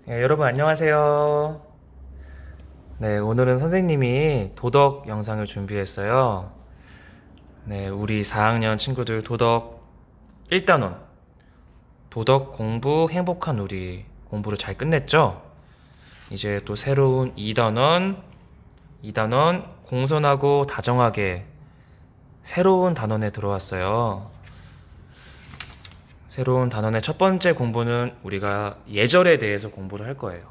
여러분 안녕하세요. 네, 오늘은 선생님이 도덕 영상을 준비했어요. 네, 우리 4학년 친구들 도덕 1단원 도덕 공부 행복한 우리 공부를 잘 끝냈죠? 이제 또 새로운 2단원 공손하고 다정하게 새로운 단원에 들어왔어요. 새로운 단원의 첫 번째 공부는 우리가 예절에 대해서 공부를 할 거예요.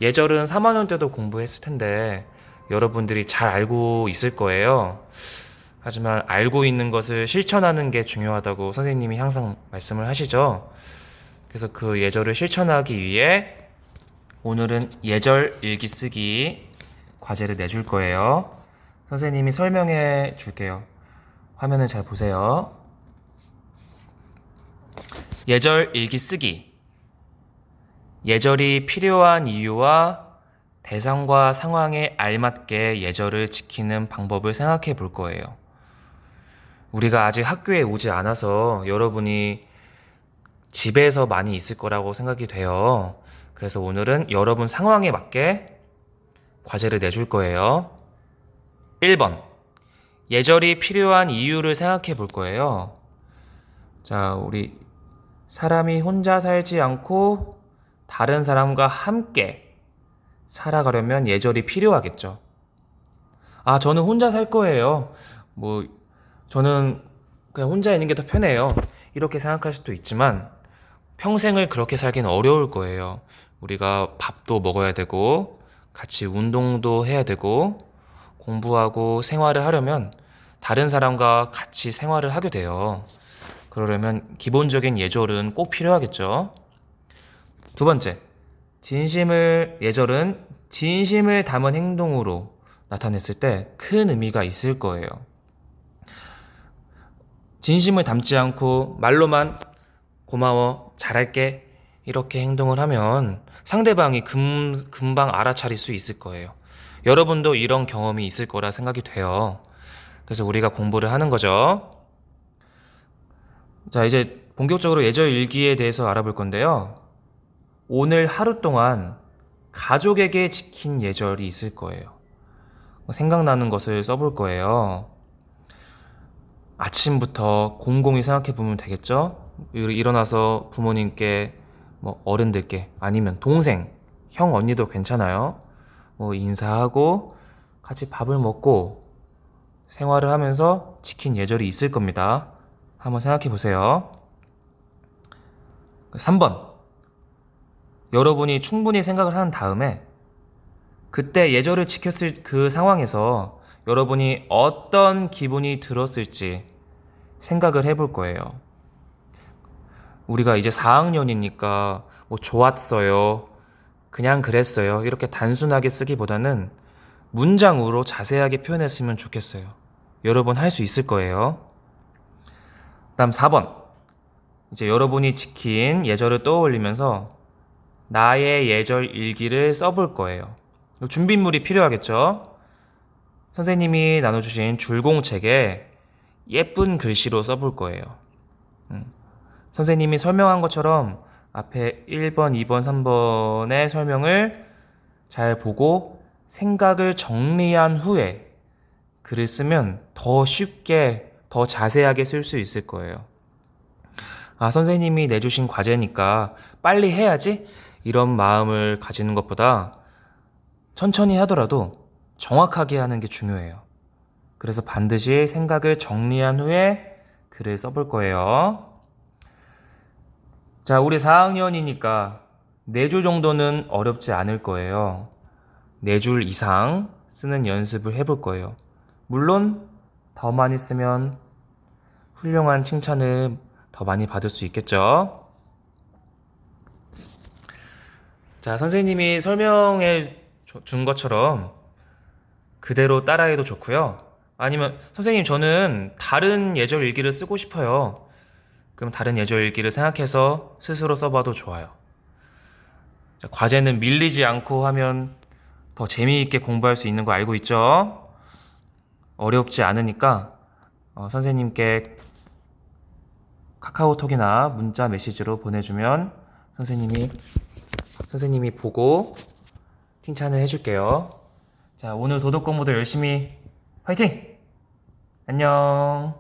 예절은 3학년 때도 공부했을 텐데 여러분들이 잘 알고 있을 거예요. 하지만 알고 있는 것을 실천하는 게 중요하다고 선생님이 항상 말씀을 하시죠. 그래서 그 예절을 실천하기 위해 오늘은 예절 일기 쓰기 과제를 내줄 거예요. 선생님이 설명해 줄게요. 화면을 잘 보세요. 예절 일기 쓰기. 예절이 필요한 이유와 대상과 상황에 알맞게 예절을 지키는 방법을 생각해 볼 거예요. 우리가 아직 학교에 오지 않아서 여러분이 집에서 많이 있을 거라고 생각이 돼요. 그래서 오늘은 여러분 상황에 맞게 과제를 내줄 거예요. 1번. 예절이 필요한 이유를 생각해 볼 거예요. 자, 우리 사람이 혼자 살지 않고 다른 사람과 함께 살아가려면 예절이 필요하겠죠. 아, 저는 혼자 살 거예요. 저는 그냥 혼자 있는 게 더 편해요. 이렇게 생각할 수도 있지만, 평생을 그렇게 살긴 어려울 거예요. 우리가 밥도 먹어야 되고, 같이 운동도 해야 되고, 공부하고 생활을 하려면 다른 사람과 같이 생활을 하게 돼요. 그러려면 기본적인 예절은 꼭 필요하겠죠. 두 번째, 예절은 진심을 담은 행동으로 나타냈을 때 큰 의미가 있을 거예요. 진심을 담지 않고 말로만 고마워, 잘할게, 이렇게 행동을 하면 상대방이 금방 알아차릴 수 있을 거예요. 여러분도 이런 경험이 있을 거라 생각이 돼요. 그래서 우리가 공부를 하는 거죠. 자, 이제 본격적으로 예절 일기에 대해서 알아볼 건데요. 오늘 하루 동안 가족에게 지킨 예절이 있을 거예요. 생각나는 것을 써볼 거예요. 아침부터 곰곰이 생각해 보면 되겠죠? 일어나서 부모님께, 어른들께, 아니면 동생, 형, 언니도 괜찮아요. 인사하고 같이 밥을 먹고 생활을 하면서 지킨 예절이 있을 겁니다. 한번 생각해 보세요. 3번. 여러분이 충분히 생각을 한 다음에 그때 예절을 지켰을 그 상황에서 여러분이 어떤 기분이 들었을지 생각을 해볼 거예요. 우리가 이제 4학년이니까 좋았어요, 그냥 그랬어요, 이렇게 단순하게 쓰기보다는 문장으로 자세하게 표현했으면 좋겠어요. 여러분 할 수 있을 거예요. 다음 4번. 이제 여러분이 지킨 예절을 떠올리면서 나의 예절 일기를 써볼 거예요. 준비물이 필요하겠죠? 선생님이 나눠주신 줄공책에 예쁜 글씨로 써볼 거예요. 선생님이 설명한 것처럼 앞에 1번, 2번, 3번의 설명을 잘 보고 생각을 정리한 후에 글을 쓰면 더 쉽게, 더 자세하게 쓸 수 있을 거예요. 아, 선생님이 내주신 과제니까 빨리 해야지? 이런 마음을 가지는 것보다 천천히 하더라도 정확하게 하는 게 중요해요. 그래서 반드시 생각을 정리한 후에 글을 써볼 거예요. 자, 우리 4학년이니까 4줄 정도는 어렵지 않을 거예요. 4줄 이상 쓰는 연습을 해볼 거예요. 물론 더 많이 쓰면 훌륭한 칭찬을 더 많이 받을 수 있겠죠. 자, 선생님이 설명해 준 것처럼 그대로 따라해도 좋고요. 아니면 선생님 저는 다른 예절 일기를 쓰고 싶어요. 그럼 다른 예절 일기를 생각해서 스스로 써봐도 좋아요. 자, 과제는 밀리지 않고 하면 더 재미있게 공부할 수 있는 거 알고 있죠? 어렵지 않으니까 선생님께 카카오톡이나 문자 메시지로 보내주면 선생님이 선생님이 보고 칭찬을 해줄게요. 자, 오늘 도덕 공부도 열심히 화이팅! 안녕!